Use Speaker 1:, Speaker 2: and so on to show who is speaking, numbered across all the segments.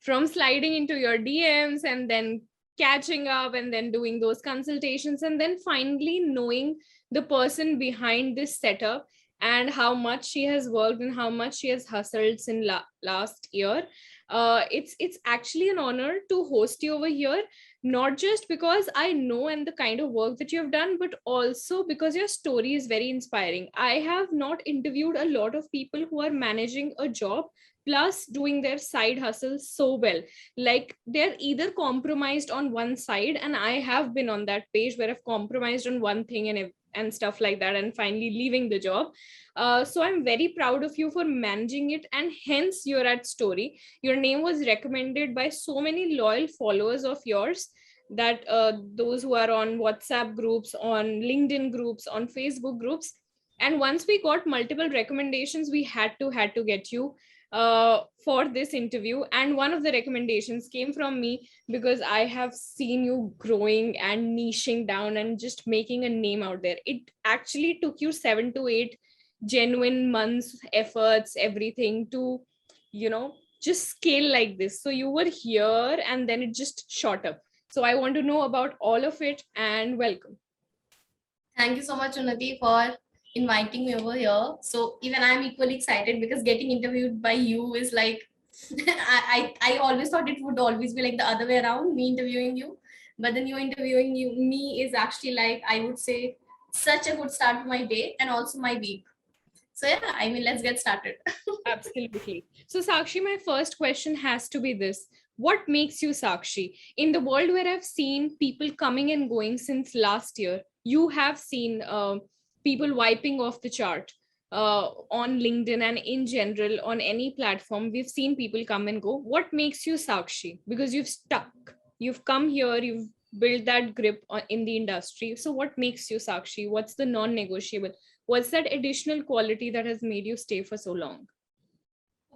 Speaker 1: from sliding into your DMs and then catching up and then doing those consultations and then finally knowing the person behind this setup and how much she has worked and how much she has hustled since last year. It's actually an honor to host you over here, not just because I know and the kind of work that you have done, but also because your story is very inspiring. I have not interviewed a lot of people who are managing a job plus doing their side hustle so well. Like they're either compromised on one side, and I have been on that page where I've compromised on one thing and stuff like that, and finally leaving the job. So I'm very proud of you for managing it, and hence you're at Story. Your name was recommended by so many loyal followers of yours, that those who are on WhatsApp groups, on LinkedIn groups, on Facebook groups. And once we got multiple recommendations, we had to get you for this interview. And one of the recommendations came from me because I have seen you growing and niching down and just making a name out there. It actually took you 7 to 8 genuine months, efforts, everything to, just scale like this. So you were here and then it just shot up. So I want to know about all of it, and welcome.
Speaker 2: Thank you so much, Unnati, for inviting me over here. So even I'm equally excited because getting interviewed by you is like, I always thought it would always be like the other way around, me interviewing you. But then you interviewing me is actually like, I would say, such a good start to my day and also my week. So yeah, I mean, let's get started.
Speaker 1: Absolutely. So Sakshi, my first question has to be this. What makes you Sakshi? In the world where I've seen people coming and going since last year, you have seen people wiping off the chart on LinkedIn and in general on any platform. We've seen people come and go. What makes you Sakshi? Because you've stuck. You've come here, you've built that grip in the industry. So what makes you Sakshi? What's the non-negotiable? What's that additional quality that has made you stay for so long?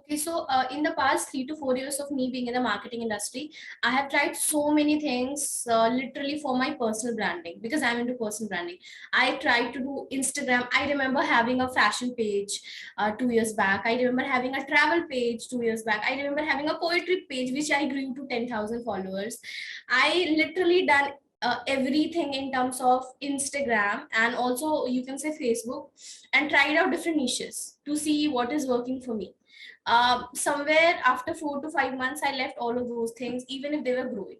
Speaker 2: Okay, so in the past 3 to 4 years of me being in the marketing industry, I have tried so many things literally for my personal branding because I'm into personal branding. I tried to do Instagram. I remember having a fashion page 2 years back. I remember having a travel page 2 years back. I remember having a poetry page, which I grew to 10,000 followers. I literally done everything in terms of Instagram and also you can say Facebook, and tried out different niches to see what is working for me. Somewhere after 4 to 5 months, I left all of those things, even if they were growing.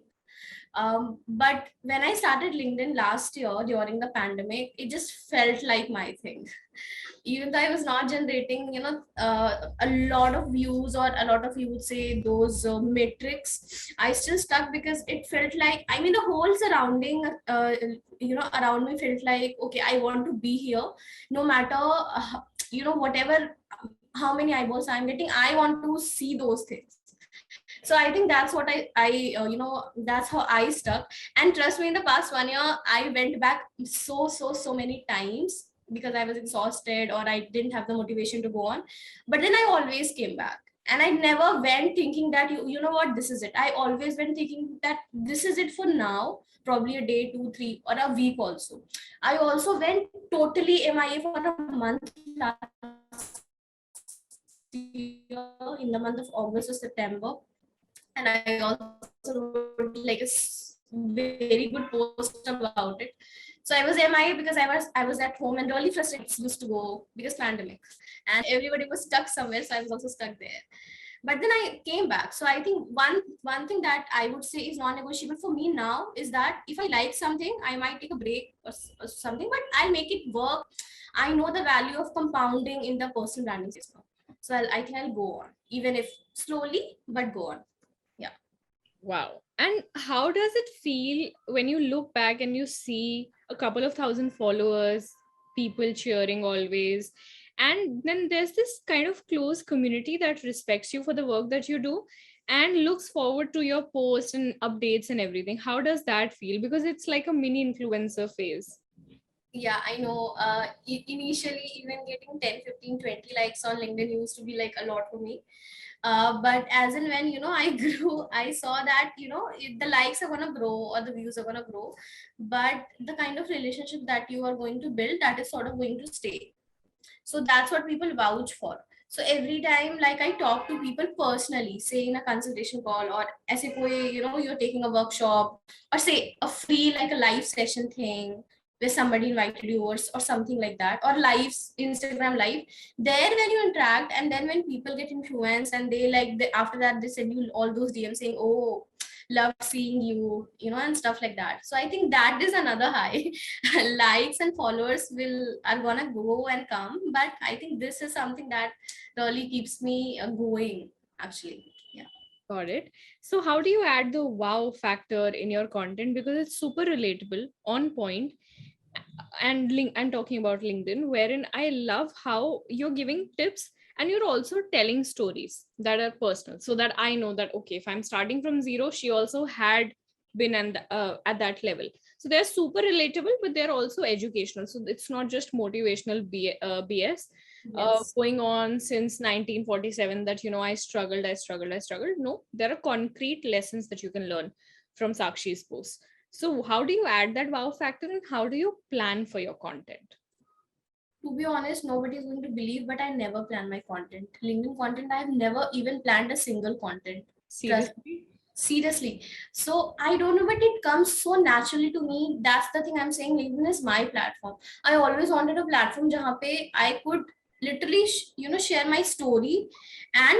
Speaker 2: But when I started LinkedIn last year during the pandemic, it just felt like my thing. Even though I was not generating, a lot of views, or a lot of, you would say, those metrics, I still stuck because it felt like, I mean, the whole surrounding, around me felt like, okay, I want to be here, no matter, whatever, how many eyeballs I'm getting, I want to see those things. So I think that's what that's how I stuck. And trust me, in the past 1 year, I went back so many times because I was exhausted or I didn't have the motivation to go on. But then I always came back. And I never went thinking that, you know what, this is it. I always went thinking that this is it for now, probably a day, 2, 3, or a week also. I also went totally MIA for a month last year in the month of August or September. And I also wrote like a very good post about it. So I was MIA because I was at home and really frustrated. Used to go because pandemic and everybody was stuck somewhere, so I was also stuck there. But then I came back. So I think one thing that I would say is non-negotiable for me now is that if I like something, I might take a break or something, but I'll make it work. I know the value of compounding in the personal branding system. So I think I'll go on, even if slowly, but go on. Yeah.
Speaker 1: Wow. And how does it feel when you look back and you see a couple of thousand followers, people cheering always, and then there's this kind of close community that respects you for the work that you do and looks forward to your posts and updates and everything? How does that feel? Because it's like a mini influencer phase.
Speaker 2: Yeah, I know. Initially, even getting 10, 15, 20 likes on LinkedIn used to be like a lot for me. But as and when, I grew, I saw that, the likes are going to grow or the views are going to grow. But the kind of relationship that you are going to build, that is sort of going to stay. So that's what people vouch for. So every time, like, I talk to people personally, say in a consultation call, or as if you're taking a workshop, or say a free, like a live session thing where somebody invited you, or something like that, or lives, Instagram live. There, when you interact, and then when people get influenced, and after that they send you all those DMs saying, "Oh, loved seeing you," and stuff like that. So I think that is another high. Likes and followers are gonna go and come, but I think this is something that really keeps me going, actually. Yeah.
Speaker 1: Got it. So how do you add the wow factor in your content? Because it's super relatable, on point. And I'm talking about LinkedIn, wherein I love how you're giving tips and you're also telling stories that are personal, so that I know that, okay, if I'm starting from zero, she also had been at that level. So they're super relatable, but they're also educational. So it's not just motivational BS
Speaker 2: Yes.
Speaker 1: going on since 1947 that, I struggled. No, there are concrete lessons that you can learn from Sakshi's posts. So how do you add that wow factor and how do you plan for your content?
Speaker 2: To be honest, nobody is going to believe, but I never plan my content. LinkedIn content, I have never even planned a single content. Trust me.
Speaker 1: Seriously?
Speaker 2: Seriously. So I don't know, but it comes so naturally to me. That's the thing I'm saying. LinkedIn is my platform. I always wanted a platform jahan pe I could literally, share my story and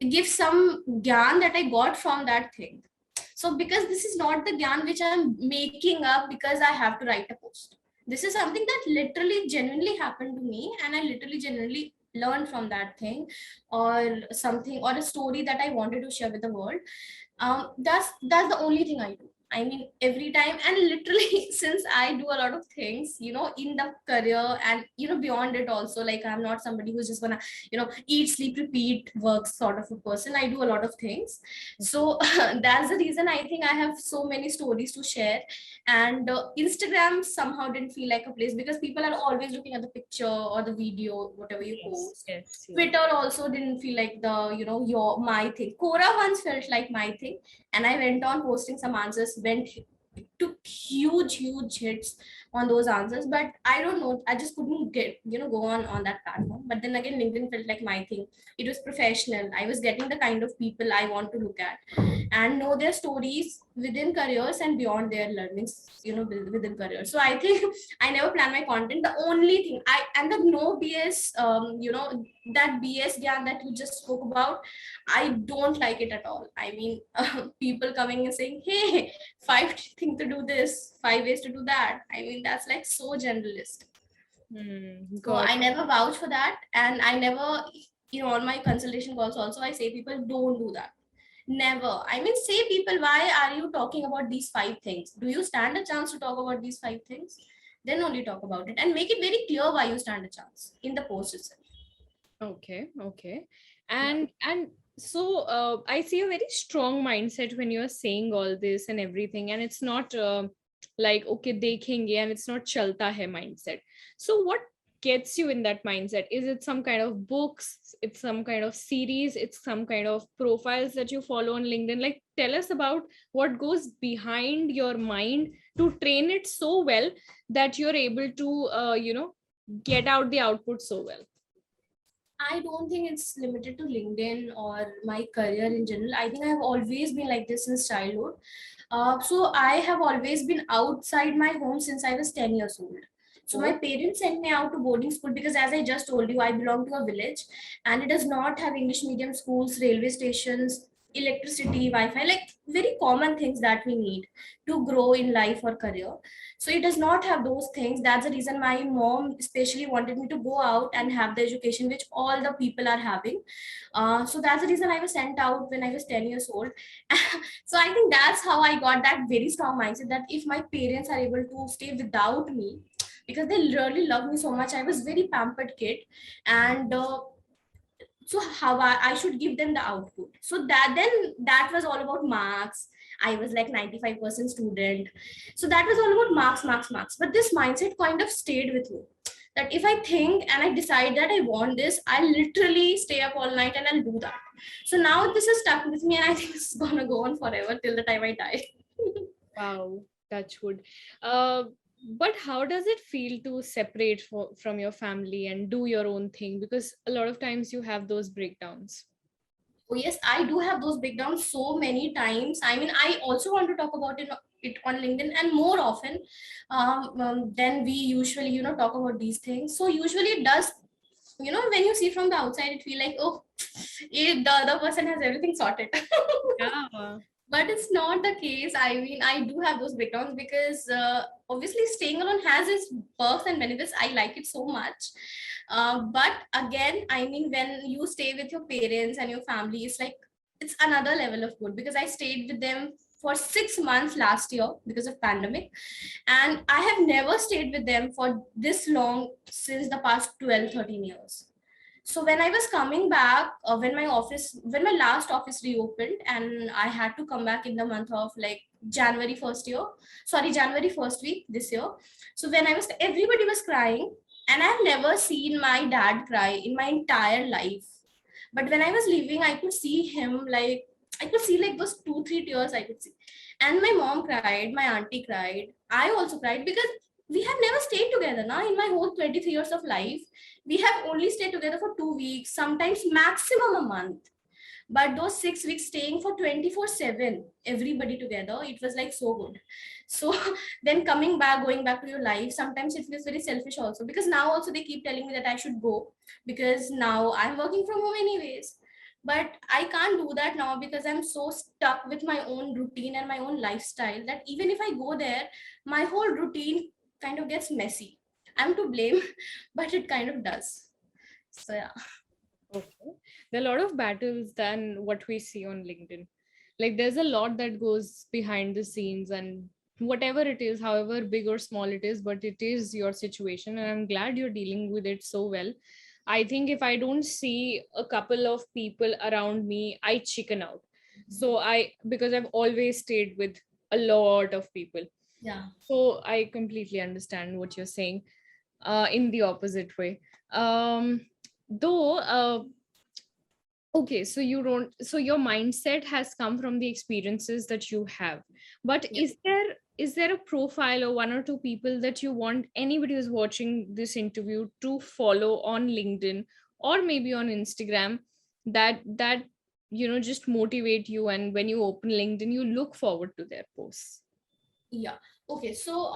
Speaker 2: give some gyan that I got from that thing. So because this is not the gyan which I'm making up because I have to write a post. This is something that literally genuinely happened to me, and I literally genuinely learned from that thing, or something, or a story that I wanted to share with the world. That's the only thing I do. I mean, every time, and literally, since I do a lot of things, in the career, and beyond it also, like, I'm not somebody who's just gonna eat, sleep, repeat, work sort of a person. I do a lot of things. So that's the reason I think I have so many stories to share. And Instagram somehow didn't feel like a place, because people are always looking at the picture or the video, whatever you
Speaker 1: Yes,
Speaker 2: post.
Speaker 1: yes, yes.
Speaker 2: Twitter also didn't feel like your my thing. Quora once felt like my thing, and I went on posting some answers, took huge hits on those answers. But I don't know, I just couldn't get go on that platform. But then again, LinkedIn felt like my thing. It was professional. I was getting the kind of people I want to look at and know their stories within careers and beyond their learnings, within careers. So I think I never plan my content. The only thing and the no BS, that BS gyan that you just spoke about, I don't like it at all. I mean, people coming and saying, "Hey, 5 things to do this, 5 ways to do that." I mean, that's like so generalist. So
Speaker 1: Got
Speaker 2: I never vouch for that, and I never, on my consultation calls also, I say people don't do that. Never. I mean, say people, why are you talking about these 5 things? Do you stand a chance to talk about these 5 things? Then only talk about it, and make it very clear why you stand a chance in the post itself.
Speaker 1: Okay, okay.
Speaker 2: Yeah.
Speaker 1: And so I see a very strong mindset when you're saying all this and everything, and it's not like, okay, dekhenge, and it's not chalta hai mindset. So what gets you in that mindset? Is it some kind of books? It's some kind of series? It's some kind of profiles that you follow on LinkedIn? Like, tell us about what goes behind your mind to train it so well that you're able to, get out the output so well.
Speaker 2: I don't think it's limited to LinkedIn or my career in general. I think I've always been like this since childhood. So I have always been outside my home since I was 10 years old. So my
Speaker 1: Oh,
Speaker 2: parents sent me out to boarding school because, as I just told you, I belong to a village, and it does not have English medium schools, railway stations, electricity, Wi-Fi, like very common things that we need to grow in life or career. So it does not have those things. That's the reason my mom especially wanted me to go out and have the education which all the people are having. So that's the reason I was sent out when I was 10 years old. So I think that's how I got that very strong mindset that if my parents are able to stay without me, because they really love me so much, I was very pampered kid. And so how I should give them the output. So that was all about marks. I was like 95% student. So that was all about marks. But this mindset kind of stayed with me, that if I think and I decide that I want this, I'll literally stay up all night and I'll do that. So now this is stuck with me, and I think it's gonna go on forever till the time I die.
Speaker 1: wow, touch wood. But how does it feel to separate from your family and do your own thing? Because a lot of times you have those breakdowns.
Speaker 2: Oh yes, I do have those breakdowns so many times. I mean, I also want to talk about it on LinkedIn and more often than we usually, talk about these things. So usually it does, when you see from the outside, it feel like, oh, the other person has everything sorted.
Speaker 1: Yeah.
Speaker 2: But it's not the case. I mean, I do have those breakdowns because obviously staying alone has its perks and benefits. I like it so much. But again, I mean, when you stay with your parents and your family, it's like it's another level of good, because I stayed with them for 6 months last year because of pandemic, and I have never stayed with them for this long since the past 12, 13 years. So when I was coming back, when my last office reopened, and I had to come back in the month of like January first week this year. So when everybody was crying, and I've never seen my dad cry in my entire life. But when I was leaving, I could see him, like I could see like those 2, 3 tears I could see. And my mom cried, my auntie cried, I also cried, because we have never stayed together now in my whole 23 years of life. We have only stayed together for 2 weeks, sometimes maximum a month. But those 6 weeks staying for 24/7, everybody together, it was like so good. So then coming back, going back to your life, sometimes it feels very selfish also, because now also they keep telling me that I should go, because now I'm working from home anyways. But I can't do that now, because I'm so stuck with my own routine and my own lifestyle, that even if I go there, my whole routine kind of gets messy. I'm to blame, but it kind of does. So yeah.
Speaker 1: Okay. There are a lot of battles than what we see on LinkedIn. Like there's a lot that goes behind the scenes, and whatever it is, however big or small it is, but it is your situation. And I'm glad you're dealing with it so well. I think if I don't see a couple of people around me, I chicken out. So because I've always stayed with a lot of people.
Speaker 2: Yeah.
Speaker 1: So I completely understand what you're saying in the opposite way. Though Okay, so you don't, so your mindset has come from the experiences that you have. But
Speaker 2: Yeah.
Speaker 1: is there a profile or one or two people that you want anybody who's watching this interview to follow on LinkedIn or maybe on Instagram, that just motivate you, and when you open LinkedIn you look forward to their posts?
Speaker 2: Yeah. Okay. So,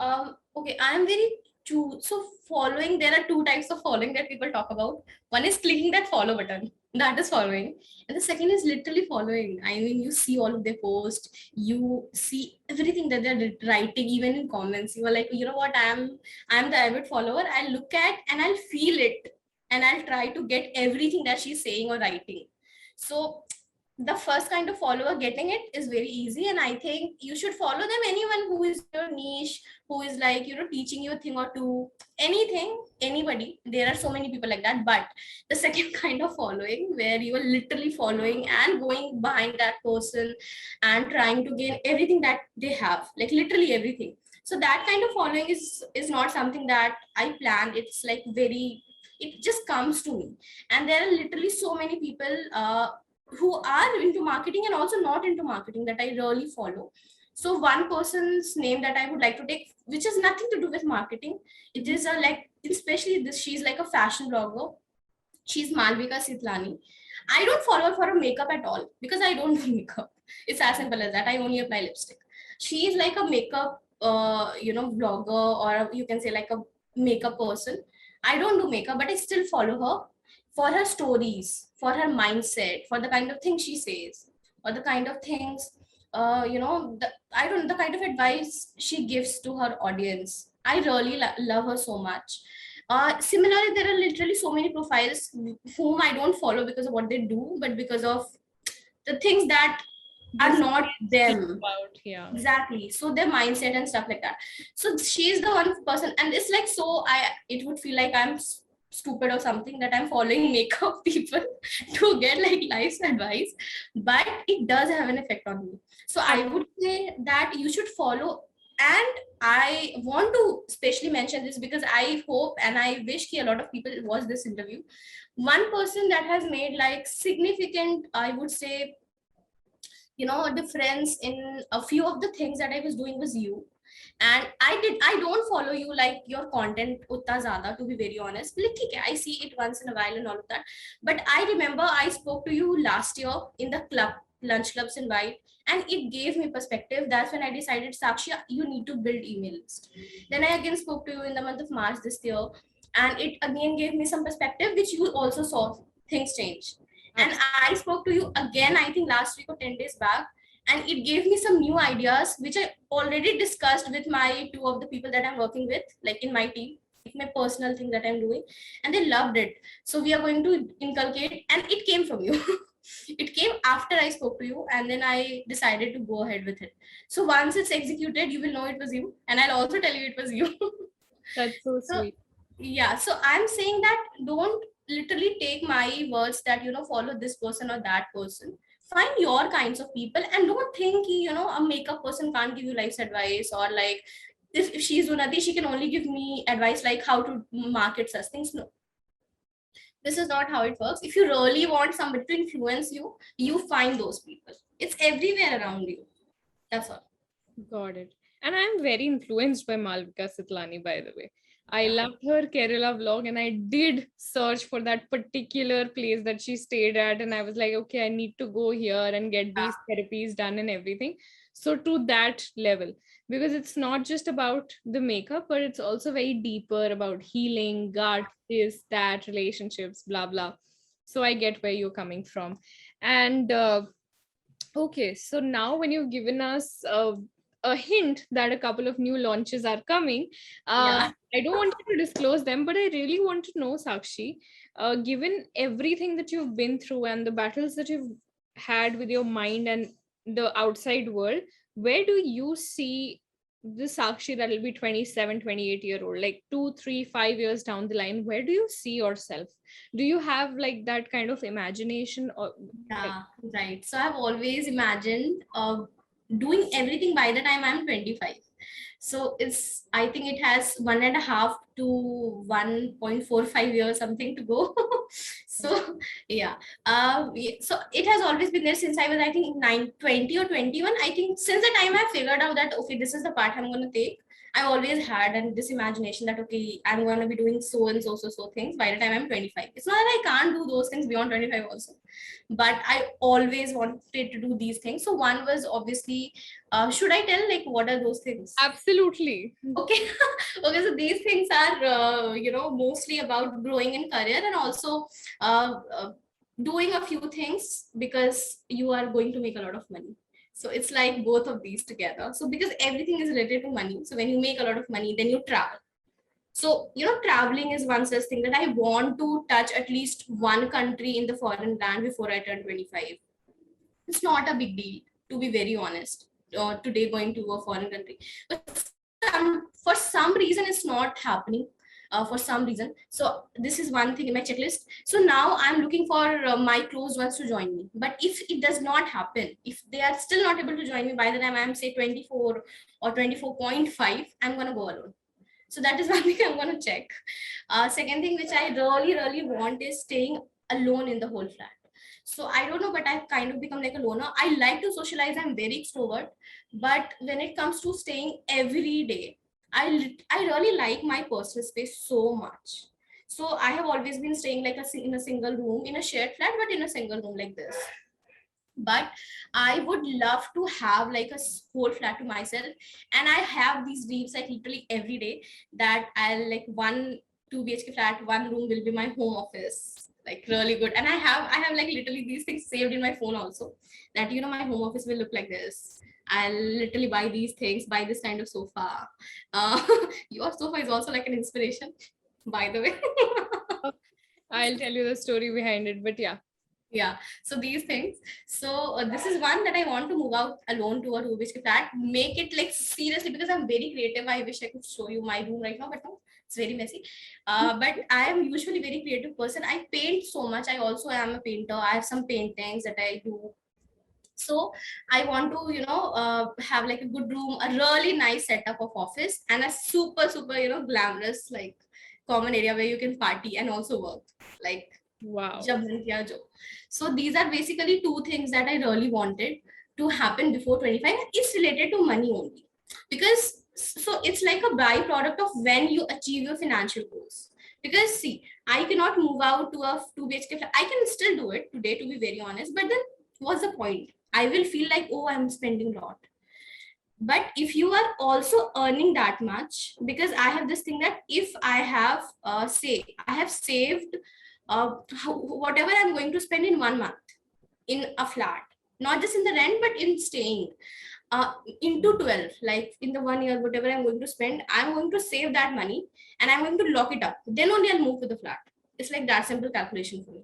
Speaker 2: okay, I'm very true. So, following, there are two types of following that people talk about. One is clicking that follow button. That is following. And the second is literally following. I mean, you see all of their posts, you see everything that they're writing, even in comments. You are like, you know what, I'm the avid follower. I'll look at and I'll feel it, and I'll try to get everything that she's saying or writing. So the first kind of follower getting it is very easy, and I think you should follow them, anyone who is your niche, who is like, teaching you a thing or two, anything, anybody. There are so many people like that. But the second kind of following, where you are literally following and going behind that person and trying to gain everything that they have, like literally everything. So that kind of following is not something that I planned. It's like very, it just comes to me. And there are literally so many people who are into marketing and also not into marketing that I really follow. So one person's name that I would like to take, which has nothing to do with marketing, it is a like, especially this, she's like a fashion blogger. She's Malvika Sitlani. I don't follow her for her makeup at all, because I don't do makeup. It's as simple as that. I only apply lipstick. She is like a makeup, blogger, or you can say like a makeup person. I don't do makeup, but I still follow her for her stories, for her mindset, for the kind of things she says, or the kind of things, I don't, the kind of advice she gives to her audience. I really love her so much. Similarly, there are literally so many profiles whom I don't follow because of what they do, but because of the things that
Speaker 1: The
Speaker 2: are not
Speaker 1: stories they speak
Speaker 2: them.
Speaker 1: about, yeah.
Speaker 2: Exactly. So their mindset and stuff like that. So she's the one person, and it's like, so it would feel like I'm stupid or something that I'm following makeup people to get like life's advice, but it does have an effect on me. So I would say that you should follow. And I want to especially mention this, because I hope and I wish a lot of people watch this interview. One person that has made like significant, I would say, a difference in a few of the things that I was doing was you. And I don't follow you like your content utta zyada, to be very honest. Like, okay, I see it once in a while and all of that. But I remember I spoke to you last year in the club, lunch clubs invite, and it gave me perspective. That's when I decided, Sakshi, you need to build email list. Then I again spoke to you in the month of March this year, and it again gave me some perspective, which you also saw things change. And I spoke to you again, I think last week or 10 days back, and it gave me some new ideas which I already discussed with my two of the people that I'm working with, like in my team, like my personal thing that I'm doing, and they loved it. So we are going to inculcate, and it came from you. It came after I spoke to you, and then I decided to go ahead with it. So once it's executed, you will know it was you, and I'll also tell you it was you.
Speaker 1: That's so
Speaker 2: So
Speaker 1: sweet.
Speaker 2: yeah, so I'm saying that don't literally take my words that, follow this person or that person. Find your kinds of people, and don't think, a makeup person can't give you life's advice, or like, if she's Unati, she can only give me advice like how to market such things. No, this is not how it works. If you really want somebody to influence you, you find those people. It's everywhere around you. That's all.
Speaker 1: Got it. And I'm very influenced by Malvika Sitlani, by the way. I
Speaker 2: Yeah.
Speaker 1: loved her Kerala vlog, and I did search for that particular place that she stayed at. And I was like, okay, I need to go here and get
Speaker 2: Yeah.
Speaker 1: these therapies done and everything. So, to that level, because it's not just about the makeup, but it's also very deeper about healing, gut, this, that, relationships, blah, blah. So, I get where you're coming from. And okay, so now when you've given us a hint that a couple of new launches are coming,
Speaker 2: Yeah.
Speaker 1: I don't want you to disclose them, but I really want to know, Sakshi, given everything that you've been through and the battles that you've had with your mind and the outside world, where do you see the Sakshi that will be 27, 28-year old, like 2, 3, 5 years down the line? Where do you see yourself? Do you have like that kind of imagination or
Speaker 2: Yeah, right. So I've always imagined doing everything by the time I'm 25. So I think it has 1.5 to 1.45 years something to go. So yeah. So it has always been there since I was, I think, 20 or 21. I think since the time I figured out that, okay, this is the path I'm going to take, I always had this imagination that, okay, I'm going to be doing so and so, so things by the time I'm 25. It's not that I can't do those things beyond 25 also, but I always wanted to do these things. So one was obviously, should I tell like what are those things?
Speaker 1: absolutely.
Speaker 2: Okay. Okay, so these things are, mostly about growing in career, and also doing a few things because you are going to make a lot of money. So it's like both of these together. So because everything is related to money, so when you make a lot of money, then you travel. So, traveling is one such thing that I want to touch at least one country in the foreign land before I turn 25. It's not a big deal, to be very honest, today going to a foreign country. But for some reason, it's not happening. For some reason. So this is one thing in my checklist. So now I'm looking for my close ones to join me. But if it does not happen, if they are still not able to join me by the time I'm say 24 or 24.5, I'm going to go alone. So that is one thing I'm going to check. Second thing which I really, really want is staying alone in the whole flat. So I don't know, but I've kind of become like a loner. I like to socialize. I'm very extrovert. But when it comes to staying every day, I really like my personal space so much. So I have always been staying like in a single room, in a shared flat, but in a single room like this. But I would love to have like a whole flat to myself, and I have these dreams like literally every day that I'll like 1 2 BHK flat, one room will be my home office, like really good. And I have like literally these things saved in my phone also, that my home office will look like this. I'll literally buy these things, buy this kind of sofa. uh, your sofa is also like an inspiration, by the way.
Speaker 1: I'll tell you the story behind it, but yeah.
Speaker 2: Yeah, so these things. So this is one that I want to move out alone to a 2 BHK flat, make it like seriously, because I'm very creative. I wish I could show you my room right now, but no, it's very messy. But I am usually very creative person. I paint so much. I also am a painter. I have some paintings that I do. So I want to have like a good room, a really nice setup of office, and a super super glamorous like common area where you can party and also work, like
Speaker 1: Wow.
Speaker 2: jab man kiya jo. So these are basically two things that I really wanted to happen before 25. It's related to money only, because So it's like a byproduct of when you achieve your financial goals. Because see, I cannot move out to a 2 BHK flat. I can still do it today, to be very honest, but then what's the point? I will feel like, oh, I'm spending a lot. But if you are also earning that much, because I have this thing that if I have say I have saved whatever I'm going to spend in 1 month in a flat, not just in the rent but in staying, uh, into 12, like in the 1 year, whatever I'm going to spend, I'm going to save that money and I'm going to lock it up, then only I'll move to the flat. It's like that simple calculation for me.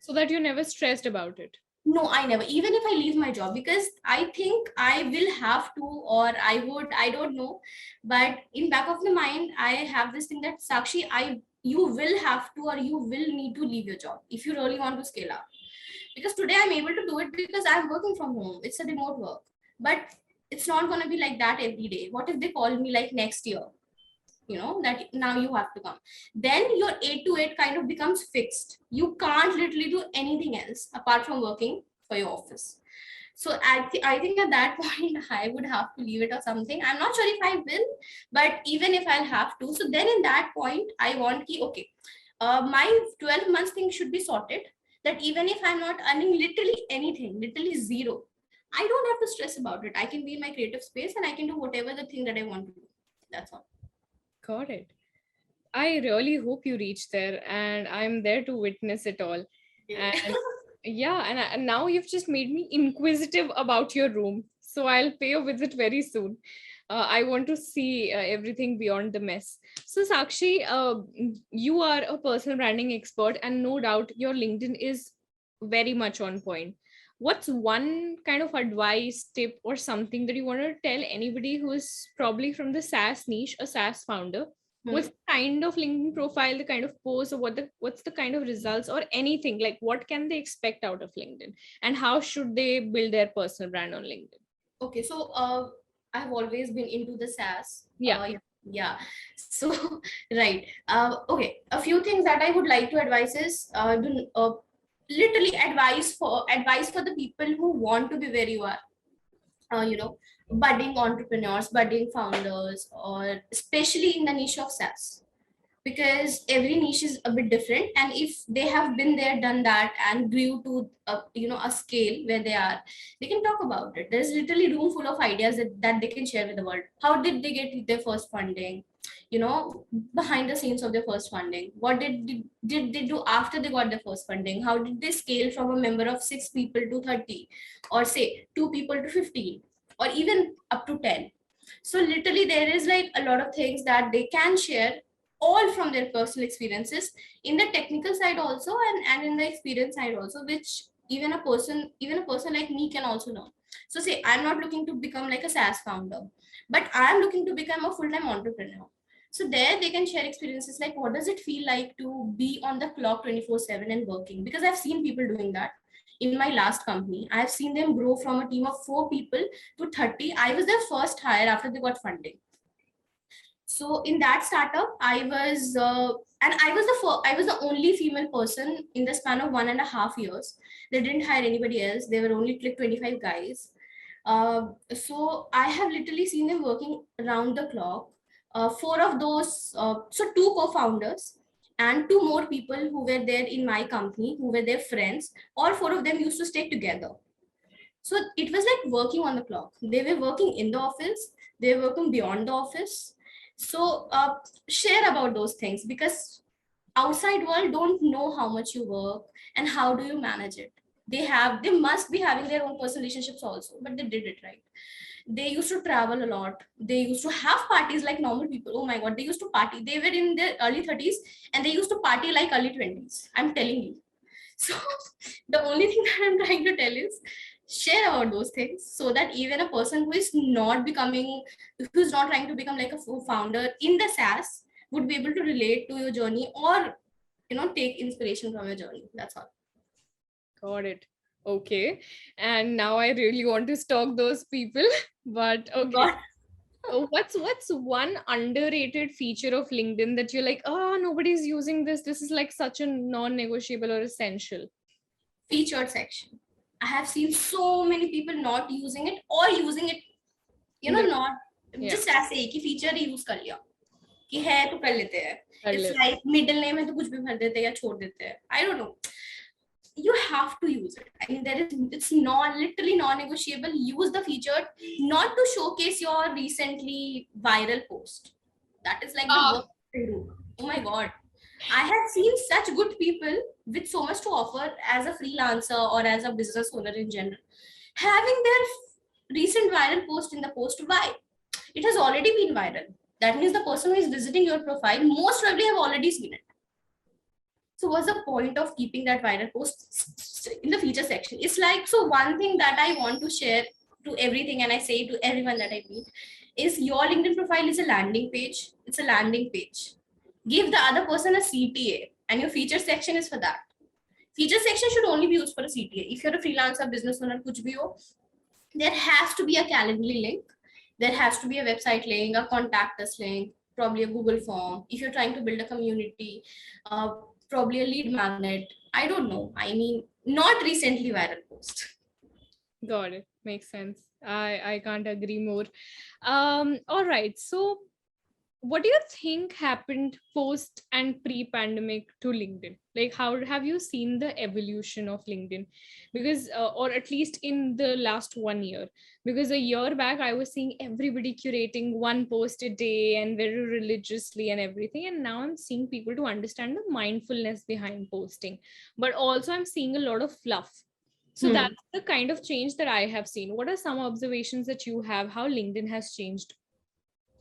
Speaker 1: So that you're never stressed about it.
Speaker 2: No, I never, even if I leave my job, because I think I will have to, or I would, I don't know, but in back of the mind I have this thing that, Sakshi, you will have to, or you will need to leave your job if you really want to scale up. Because today I'm able to do it because I'm working from home, it's a remote work, but it's not going to be like that every day. What if they call me like next year, that now you have to come, then your 8 to 8 kind of becomes fixed. You can't literally do anything else apart from working for your office. So I think at that point I would have to leave it or something. I'm not sure if I will, but even if I'll have to, so then in that point I want ki, okay, my 12 months thing should be sorted, that even if I'm not earning literally anything, literally zero, I don't have to stress about it. I can be in my creative space and I can do whatever the thing that I want to do. That's all.
Speaker 1: Got it. I really hope you reach there, and I'm there to witness it all. And yeah, and now you've just made me inquisitive about your room. So I'll pay a visit very soon. I want to see everything beyond the mess. So Sakshi, you are a personal branding expert, and no doubt your LinkedIn is very much on point. What's one kind of advice, tip, or something that you want to tell anybody who is probably from the SaaS niche, a SaaS founder? What's the kind of LinkedIn profile, the kind of post, or what's the kind of results, or anything like what can they expect out of LinkedIn, and how should they build their personal brand on LinkedIn?
Speaker 2: Okay, so I've always been into the SaaS.
Speaker 1: Yeah.
Speaker 2: Yeah, yeah. So right. Okay, a few things that I would like to advise is literally advice for the people who want to be where you are. You know, budding entrepreneurs, budding founders, or especially in the niche of SaaS, because every niche is a bit different, and if they have been there, done that, and grew to a scale where they are, they can talk about it. There's literally room full of ideas that they can share with the world. How did they get their first funding, behind the scenes of their first funding, what did they do after they got their first funding, how did they scale from a member of 6 people to 30, or say 2 people to 15, or even up to 10. So literally there is like a lot of things that they can share, all from their personal experiences, in the technical side also, and in the experience side also, which even a person like me can also know. So say I'm not looking to become like a SaaS founder, but I'm looking to become a full-time entrepreneur. So there they can share experiences like what does it feel like to be on the clock 24/7 and working, because I've seen people doing that. In my last company, I've seen them grow from a team of 4 people to 30. I was their first hire after they got funding. So in that startup, I was the only female person in the span of 1.5 years. They didn't hire anybody else. They were only like 25 guys. So I have literally seen them working around the clock. Four of those, so two co-founders and two more people who were there in my company, who were their friends. All four of them used to stay together. So it was like working on the clock. They were working in the office, they were working beyond the office. So share about those things, because outside world don't know how much you work and how do you manage it. They must be having their own personal relationships also, but they did it right. They used to travel a lot. They used to have parties like normal people. Oh my god, they used to party. They were in their early 30s and they used to party like early 20s. I'm telling you. So the only thing that I'm trying to tell is share about those things, so that even a person who's not trying to become like a founder in the SaaS would be able to relate to your journey, or take inspiration from your journey. That's all.
Speaker 1: Got it. Okay. And now I really want to stalk those people. But okay.
Speaker 2: God.
Speaker 1: So what's one underrated feature of LinkedIn that you're like, oh, nobody's using this. This is like such a non-negotiable or essential.
Speaker 2: Featured section. I have seen so many people not using it, or using it,
Speaker 1: In the
Speaker 2: not just ऐसे ही कि feature ही use कर लिया कि है तो कर लेते हैं.
Speaker 1: कर
Speaker 2: It's
Speaker 1: ले.
Speaker 2: like middle name है तो कुछ भी भर देते हैं या छोड़ देते हैं. I don't know. You have to use it. I mean, it's not literally non-negotiable. Use the feature not to showcase your recently viral post. That is like the worst thing to do. Oh my god. I have seen such good people with so much to offer as a freelancer or as a business owner in general, having their recent viral post in the post. Why? It has already been viral. That means the person who is visiting your profile most probably have already seen it. So what's the point of keeping that viral post in the feature section? It's like, so one thing that I want to share to everything, and I say to everyone that I meet, is your LinkedIn profile is a landing page. It's a landing page. Give the other person a CTA, and your feature section is for that. Feature section should only be used for a CTA. If you're a freelancer, business owner, kuch bhi ho, there has to be a Calendly link. There has to be a website link, a contact us link, probably a Google form. If you're trying to build a community, probably a lead magnet. I don't know. I mean, not recently viral post.
Speaker 1: Got it. Makes sense. I can't agree more. All right. So what do you think happened post and pre-pandemic to LinkedIn? Like, how have you seen the evolution of LinkedIn? Because or at least in the last 1 year, because a year back I was seeing everybody curating one post a day and very religiously and everything, and now I'm seeing people to understand the mindfulness behind posting, but also I'm seeing a lot of fluff. So that's the kind of change that I have seen. What are some observations that you have, how LinkedIn has changed,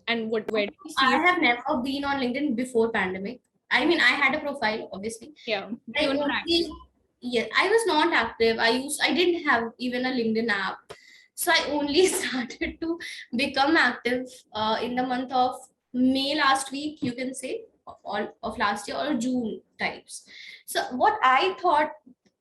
Speaker 1: and where do you see
Speaker 2: I
Speaker 1: it?
Speaker 2: have never been on LinkedIn before pandemic. I mean, I had a profile, obviously.
Speaker 1: Yeah,
Speaker 2: I
Speaker 1: you're not
Speaker 2: only,
Speaker 1: active.
Speaker 2: yeah, I was not active. I didn't have even a LinkedIn app. So I only started to become active in the month of May last week, you can say, all of last year, or June types. So what I thought,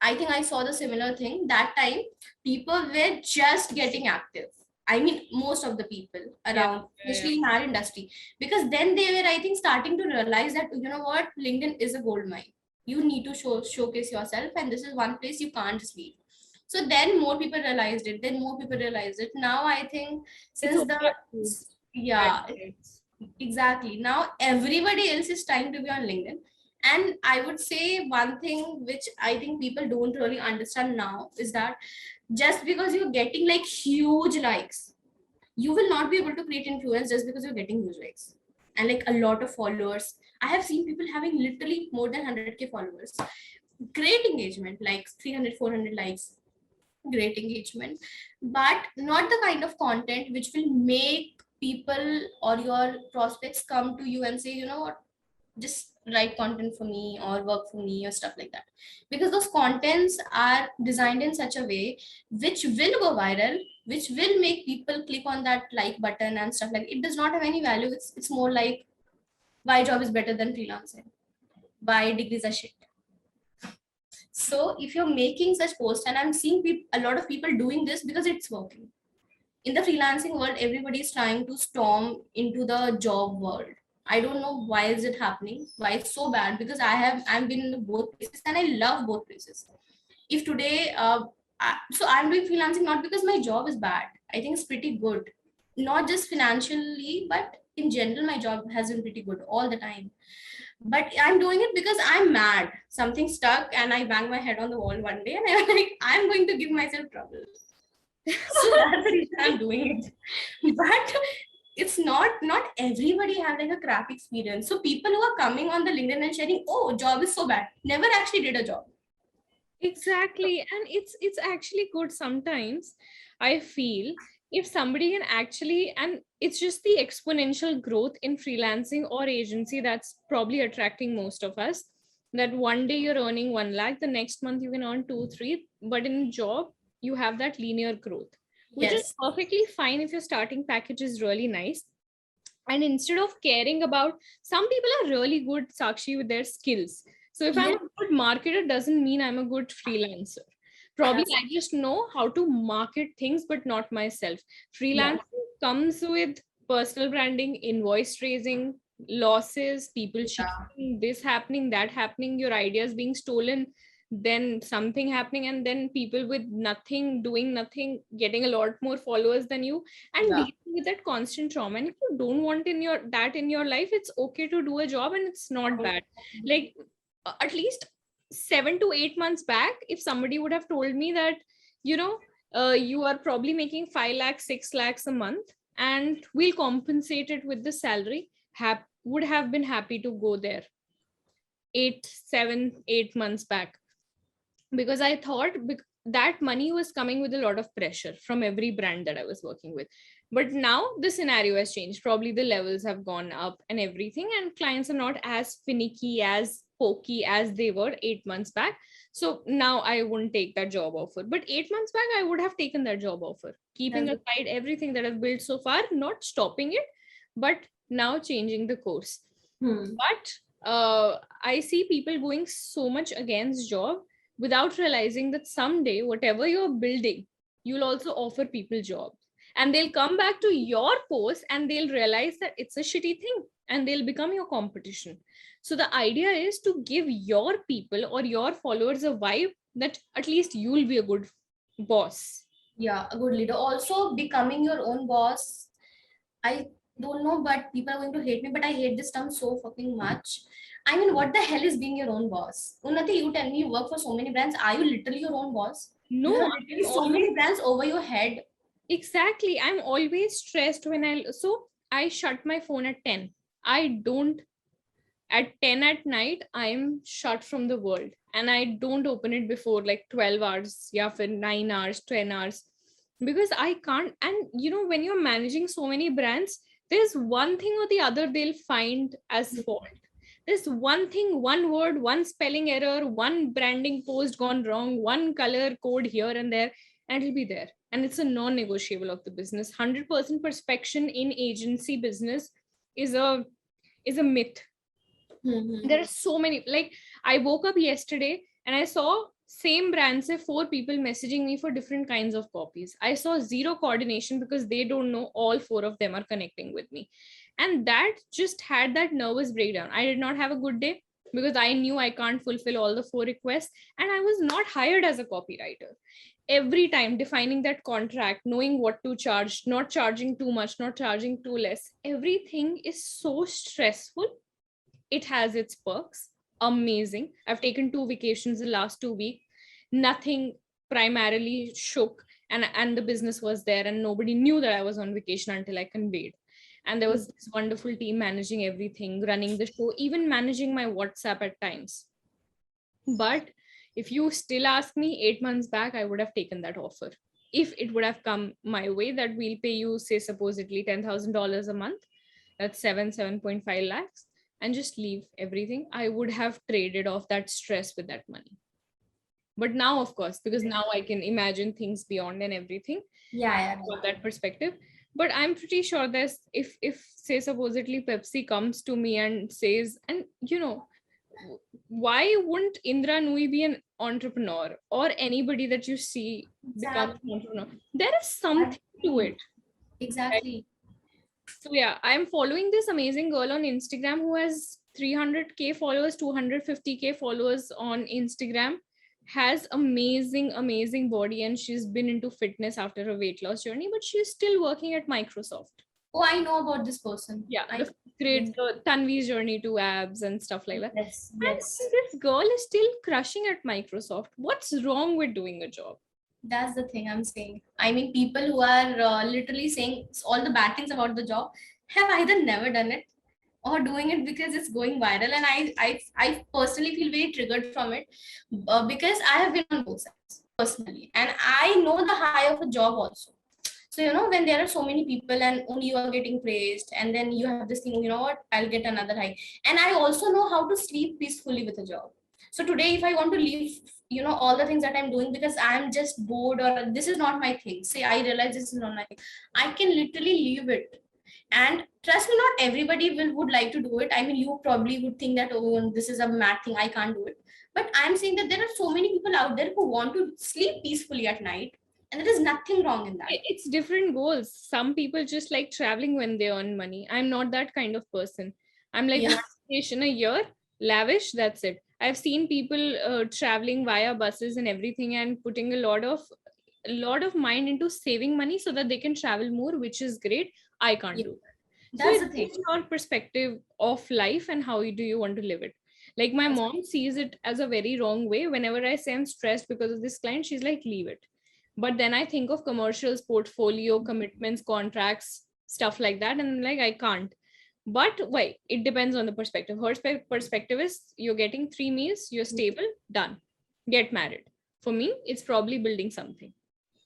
Speaker 2: I think I saw the similar thing that time. People were just getting active. I mean, most of the people
Speaker 1: Yeah,
Speaker 2: around,
Speaker 1: yeah, yeah.
Speaker 2: especially in our industry, because then they were, I think, starting to realize that, you know what, LinkedIn is a gold mine. You need to showcase yourself, and this is one place you can't just leave. So then more people realized it. Then more people realized it. Now I think
Speaker 1: It's
Speaker 2: since the,
Speaker 1: okay to add
Speaker 2: yeah,
Speaker 1: threads.
Speaker 2: exactly. Now everybody else is trying to be on LinkedIn. And I would say one thing which I think people don't really understand now is that just because you're getting like huge likes, you will not be able to create influence just because you're getting huge likes and like a lot of followers. I have seen people having literally more than 100K followers. Great engagement, like 300, 400 likes, great engagement, but not the kind of content which will make people or your prospects come to you and say, you know what, just write content for me or work for me or stuff like that, because those contents are designed in such a way which will go viral, which will make people click on that like button and stuff. Like, it does not have any value. It's more like, why job is better than freelancing, why degrees are shit. So if you're making such posts, and I'm seeing a lot of people doing this because it's working. In the freelancing world, everybody is trying to storm into the job world. I don't know why is it happening, why it's so bad, because I've been in both places and I love both places. If today so I'm doing freelancing not because my job is bad. I think it's pretty good, not just financially, but in general my job has been pretty good all the time. But I'm doing it because I'm mad. Something stuck and I banged my head on the wall one day and I'm like, I'm going to give myself trouble. So that's the reason I'm doing it. But it's not everybody have like a crap experience. So people who are coming on the LinkedIn and sharing, oh, job is so bad, never actually did a job.
Speaker 1: Exactly. And it's actually good sometimes, I feel, if somebody can actually, and it's just the exponential growth in freelancing or agency that's probably attracting most of us. That one day you're earning 1 lakh, the next month you can earn two, three, but in job, you have that linear growth, which is
Speaker 2: Yes.
Speaker 1: perfectly fine if your starting package is really nice. And instead of caring about, some people are really good, Sakshi, with their skills. So if I'm
Speaker 2: Yes.
Speaker 1: a good marketer, doesn't mean I'm a good freelancer. Probably
Speaker 2: That's
Speaker 1: I just know how to market things, but not myself.
Speaker 2: yeah.
Speaker 1: Freelancing comes with personal branding, invoice raising, losses, people
Speaker 2: Yeah.
Speaker 1: cheating, this happening, that happening, your ideas being stolen. then something happening, and then people with nothing, doing nothing, getting a lot more followers than you, and
Speaker 2: Yeah.
Speaker 1: dealing with that constant trauma. And if you don't want that in your life, it's okay to do a job, and it's not bad. Like at least 7 to 8 months back, if somebody would have told me that, you know, you are probably making 5 lakhs, 6 lakhs a month, and we'll compensate it with the salary, would have been happy to go there 8 7 8 months back, because I thought that money was coming with a lot of pressure from every brand that I was working with. But now the scenario has changed. Probably the levels have gone up and everything, and clients are not as finicky, as pokey as they were 8 months back. So now I wouldn't take that job offer. But 8 months back, I would have taken that job offer, keeping aside everything that I've built so far, not stopping it, but now changing the course. But I see people going so much against job without realizing that someday, whatever you're building, you'll also offer people jobs. And they'll come back to your post and they'll realize that it's a shitty thing, and they'll become your competition. So the idea is to give your people or your followers a vibe that at least you'll be a good boss.
Speaker 2: Yeah, a good leader. Also, becoming your own boss. I don't know, but people are going to hate me, but I hate this term so fucking much. I mean, what the hell is being your own boss? Unnati, you tell me you work for so many brands. Are you literally your own boss?
Speaker 1: No,
Speaker 2: You have
Speaker 1: I'm
Speaker 2: literally so
Speaker 1: always,
Speaker 2: many brands over your head.
Speaker 1: exactly. I'm always stressed when I shut my phone at 10. I don't At 10 at night, I'm shut from the world, and I don't open it before like 12 hours, yeah, for 9 hours, 10 hours, because I can't. And when you're managing so many brands, there's one thing or the other they'll find as fault. There's one thing, one word, one spelling error, one branding post gone wrong, one color code here and there, and it'll be there. And it's a non-negotiable of the business. 100% perspection in agency business is a myth. There are so many. Like, I woke up yesterday and I saw same brand say 4 people messaging me for different kinds of copies. I saw zero coordination because they don't know all 4 of them are connecting with me, and that just had that nervous breakdown. I did not have a good day because I knew I can't fulfill all the 4 requests, and I was not hired as a copywriter. Every time defining that contract, knowing what to charge, not charging too much, not charging too less, everything is so stressful. It has its perks. Amazing. I've taken 2 vacations the last 2 weeks. Nothing primarily shook, and the business was there, and nobody knew that I was on vacation until I conveyed. And there was this wonderful team managing everything, running the show, even managing my WhatsApp at times. But if you still ask me 8 months back, I would have taken that offer. If it would have come my way that we'll pay you, say, supposedly $10,000 a month, that's 7.5 lakhs, and just leave everything, I would have traded off that stress with that money. But now, of course, because now I can imagine things beyond and everything,
Speaker 2: Yeah.
Speaker 1: from that perspective. But I'm pretty sure there's, if say supposedly Pepsi comes to me and says, and why wouldn't Indra Nui be an entrepreneur, or anybody that you see become an entrepreneur? There is something to it.
Speaker 2: Exactly.
Speaker 1: So yeah, I'm following this amazing girl on Instagram who has 300k followers, 250k followers on Instagram, has amazing body, and she's been into fitness after her weight loss journey, but she's still working at Microsoft.
Speaker 2: Oh, I know about this person.
Speaker 1: Yeah, the great Tanvi's journey to abs and stuff like that.
Speaker 2: Yes.
Speaker 1: And this girl is still crushing at Microsoft. What's wrong with doing a job?
Speaker 2: That's the thing I'm saying. I mean, people who are literally saying all the bad things about the job have either never done it or doing it because it's going viral. And I personally feel very triggered from it because I have been on both sides personally, and I know the high of a job also. So, when there are so many people and only you are getting praised, and then you have this thing, what, I'll get another high. And I also know how to sleep peacefully with a job. So today, if I want to leave, all the things that I'm doing because I'm just bored or this is not my thing, say I realize this is not my thing, I can literally leave it. And trust me, not everybody would like to do it. I mean, you probably would think that, oh, this is a mad thing, I can't do it. But I'm saying that there are so many people out there who want to sleep peacefully at night, and there is nothing wrong in that.
Speaker 1: It's different goals. Some people just like traveling when they earn money. I'm not that kind of person. I'm like,
Speaker 2: Yeah.
Speaker 1: one vacation a year, lavish, that's it. I've seen people traveling via buses and everything, and putting a lot of mind into saving money so that they can travel more, which is great. I can't
Speaker 2: Yeah,
Speaker 1: do that. So
Speaker 2: that's
Speaker 1: it's
Speaker 2: the thing.
Speaker 1: just your perspective of life and how do you want to live it. Like my
Speaker 2: That's
Speaker 1: mom sees it as a very wrong way. Whenever I say I'm stressed because of this client, she's like, leave it. But then I think of commercials, portfolio, commitments, contracts, stuff like that, and I'm like, I can't. But why? It depends on the perspective. Her perspective is you're getting 3 meals, you're stable, done. Get married. For me, it's probably building something.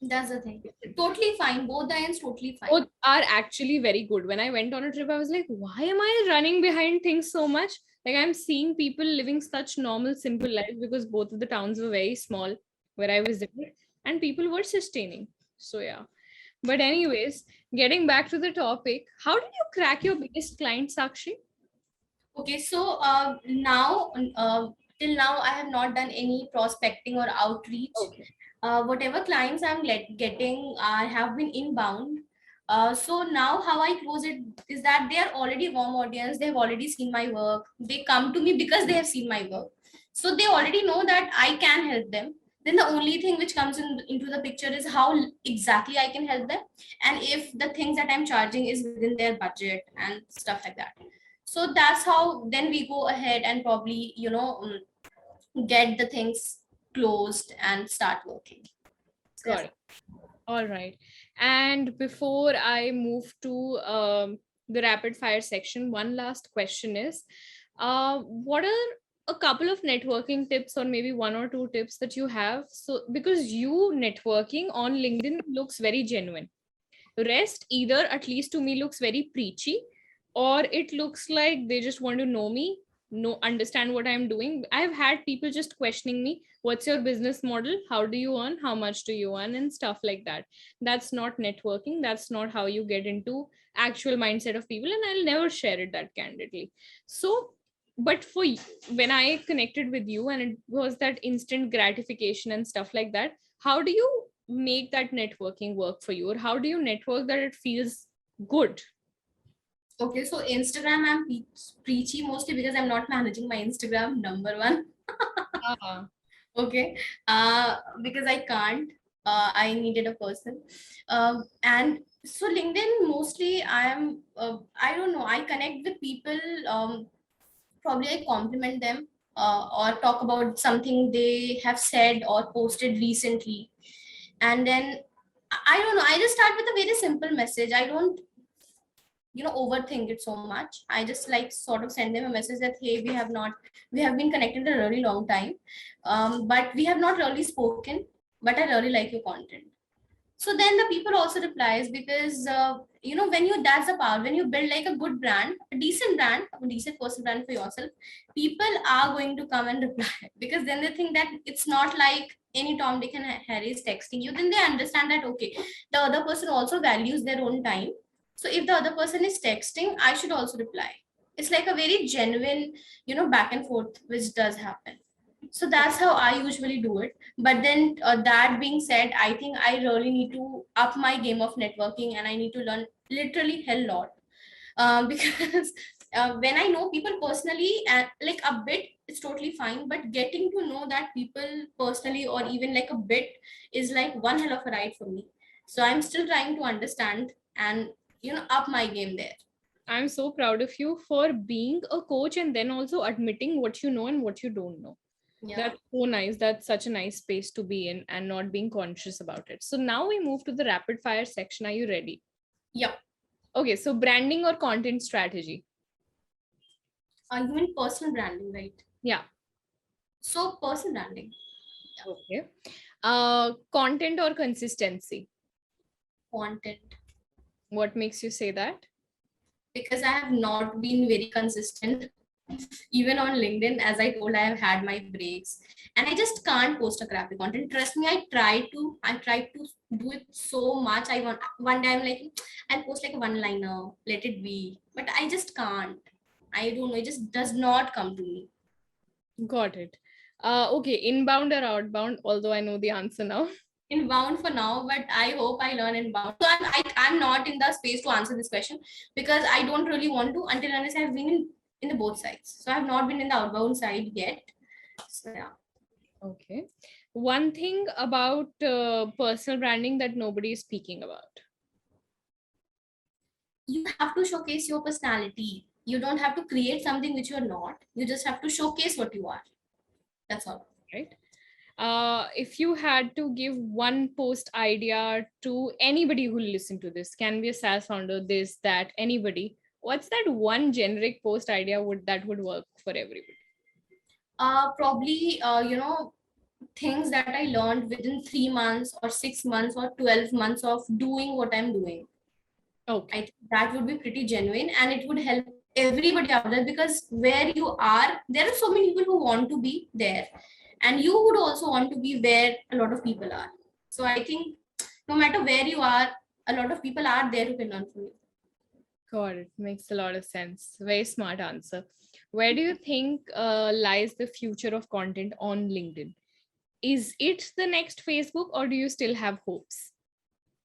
Speaker 2: that's the thing. Totally fine. Both the ends totally fine.
Speaker 1: Both are actually very good. When I went on a trip, I was like, why am I running behind things so much? Like I'm seeing people living such normal, simple lives because both of the towns were very small where I visited and people were sustaining. So yeah. But anyways, getting back to the topic, how did you crack your biggest client, Sakshi?
Speaker 2: Okay, so now till now I have not done any prospecting or outreach.
Speaker 1: Okay.
Speaker 2: Whatever clients I'm getting have been inbound. So now how I close it is that they are already warm audience. They have already seen my work. They come to me because they have seen my work. So they already know that I can help them. Then the only thing which comes into the picture is how exactly I can help them, and if the things that I'm charging is within their budget and stuff like that. So that's how then we go ahead and probably get the things closed and start working. So
Speaker 1: Got it. All right. And before I move to the rapid fire section, one last question is what are a couple of networking tips or maybe one or two tips that you have? So, because you networking on LinkedIn looks very genuine. Rest either, at least to me, looks very preachy, or it looks like they just want to know me, know, understand what I'm doing. I've had people just questioning me, what's your business model, how do you earn, how much do you earn, and stuff like that. That's not networking. That's not how you get into actual mindset of people, and I'll never share it that candidly. So but when I connected with you and it was that instant gratification and stuff like that, how do you make that networking work for you, or how do you network that it feels good?
Speaker 2: okay, so Instagram I'm preachy mostly because I'm not managing my Instagram, number one.
Speaker 1: Ah,
Speaker 2: Okay, because I can't. I needed a person, and so LinkedIn mostly I am. I don't know. I connect with people. Probably I compliment them or talk about something they have said or posted recently, and then I don't know. I just start with a very simple message. I don't overthink it so much. I just like sort of send them a message that hey, we have been connected a really long time, but we have not really spoken, but I really like your content. So then the people also replies because when you that's the power when you build like a good brand, a decent person brand for yourself, people are going to come and reply because then they think that it's not like any Tom, Dick and Harry is texting you. Then they understand that okay, the other person also values their own time. So if the other person is texting, I should also reply. It's like a very genuine back and forth which does happen. So that's how I usually do it. But then that being said, I think I really need to up my game of networking, and I need to learn literally hell lot. Because when I know people personally and like a bit, it's totally fine, but getting to know that people personally or even like a bit is like one hell of a ride for me. So I'm still trying to understand and up my game there.
Speaker 1: I'm so proud of you for being a coach and then also admitting what you know and what you don't know.
Speaker 2: Yeah.
Speaker 1: That's so nice. That's such a nice space to be in and not being conscious about it. So now we move to the rapid fire section. Are you ready?
Speaker 2: Yep.
Speaker 1: Okay, so branding or content strategy?
Speaker 2: You mean personal branding, right?
Speaker 1: Yeah.
Speaker 2: So personal branding.
Speaker 1: Okay. Content or consistency?
Speaker 2: Content.
Speaker 1: What makes you say that?
Speaker 2: Because I have not been very consistent. Even on LinkedIn, as I told, I have had my breaks and I just can't post a crappy content. Trust me, I tried to do it so much. I want one day I'm like, I'll post like a one liner, let it be. But I just can't. I don't know, it just does not come to me.
Speaker 1: Got it. Okay, inbound or outbound? Although I know the answer now.
Speaker 2: Inbound for now, but I hope I learn inbound. So I'm not in the space to answer this question because I don't really want to until unless I've been in the both sides. So I have not been in the outbound side yet. So yeah.
Speaker 1: Okay. One thing about personal branding that nobody is speaking about.
Speaker 2: You have to showcase your personality. You don't have to create something which you're not. You just have to showcase what you are. That's all.
Speaker 1: Right. If you had to give one post idea to anybody who listen to this, can be a SaaS founder, this, that, anybody, what's that one generic post idea would work for everybody?
Speaker 2: Probably, things that I learned within 3 months or 6 months or 12 months of doing what I'm doing. I
Speaker 1: Okay.
Speaker 2: think that would be pretty genuine and it would help everybody out there, because where you are, there are so many people who want to be there, and you would also want to be where a lot of people are. So I think no matter where you are, a lot of people are there who can learn from you.
Speaker 1: Got it. Makes a lot of sense. Very smart answer. Where do you think lies the future of content on LinkedIn? Is it the next Facebook, or do you still have hopes?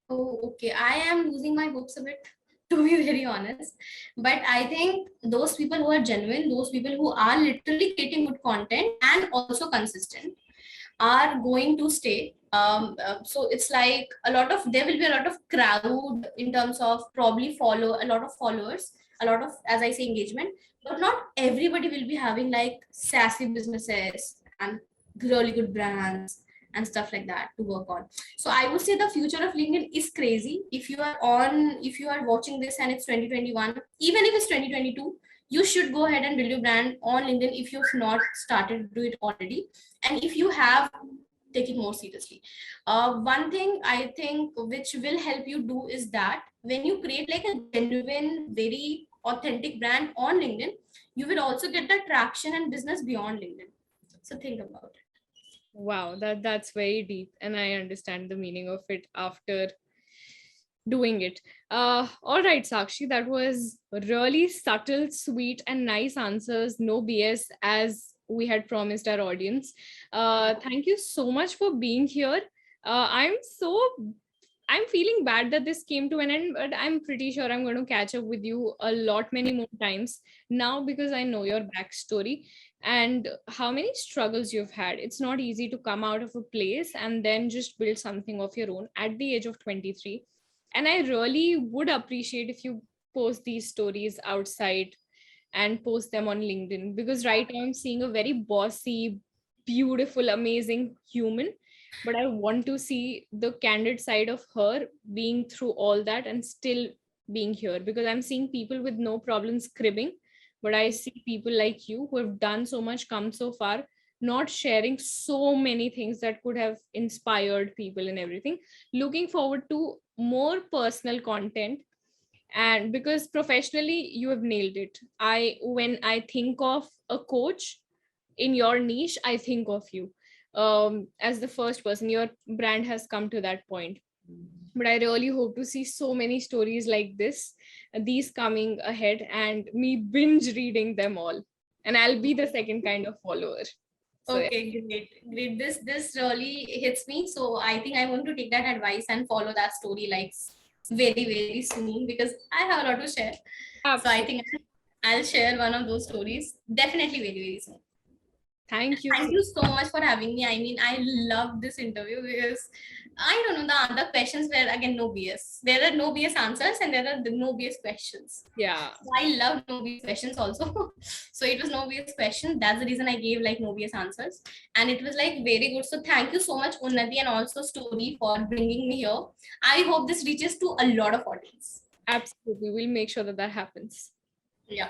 Speaker 2: Oh, okay. I am losing my hopes a bit, to be very honest. But I think those people who are genuine, those people who are literally creating good content and also consistent, are going to stay. So it's like there will be a lot of crowd in terms of probably follow a lot of followers, a lot of, as I say, engagement, but not everybody will be having like sassy businesses and really good brands and stuff like that to work on. So I would say the future of LinkedIn is crazy. If you are watching this and it's 2021, even if it's 2022, you should go ahead and build your brand on LinkedIn if you've not started to do it already. And if you have, take it more seriously. One thing I think which will help you do is that when you create like a genuine, very authentic brand on LinkedIn, you will also get the traction and business beyond LinkedIn. So think about it.
Speaker 1: Wow, that's very deep, and I understand the meaning of it after doing it. All right, Sakshi, that was really subtle, sweet, and nice answers. No BS, as we had promised our audience. Thank you so much for being here. I'm feeling bad that this came to an end, but I'm pretty sure I'm going to catch up with you a lot many more times now, because I know your backstory and how many struggles you've had. It's not easy to come out of a place and then just build something of your own at the age of 23. And I really would appreciate if you post these stories outside and post them on LinkedIn, because right now I'm seeing a very bossy, beautiful, amazing human. But I want to see the candid side of her being through all that and still being here, because I'm seeing people with no problems cribbing. But I see people like you who have done so much, come so far, not sharing so many things that could have inspired people and everything. Looking forward to more personal content, and because professionally you have nailed it. When I think of a coach in your niche, I think of you as the first person. Your brand has come to that point, but I really hope to see so many stories like this, these coming ahead, and me binge reading them all, and I'll be the second kind of follower. So yeah.
Speaker 2: Okay, great, great. This really hits me. So I think I'm going to take that advice and follow that story like very, very soon, because I have a lot to share. So I
Speaker 1: Absolutely.
Speaker 2: think I'll share one of those stories definitely very, very soon.
Speaker 1: Thank you
Speaker 2: Thank you so much for having me. I mean, I love this interview because I don't know, the other questions were again no BS. There are no BS answers and there are the no BS questions.
Speaker 1: Yeah,
Speaker 2: So I love no BS questions also. So it was no BS question. That's the reason I gave like no BS answers. And it was like very good. So thank you so much, Unnati, and also Story, for bringing me here. I hope this reaches to a lot of audience.
Speaker 1: absolutely, we'll make sure that that happens.
Speaker 2: Yeah.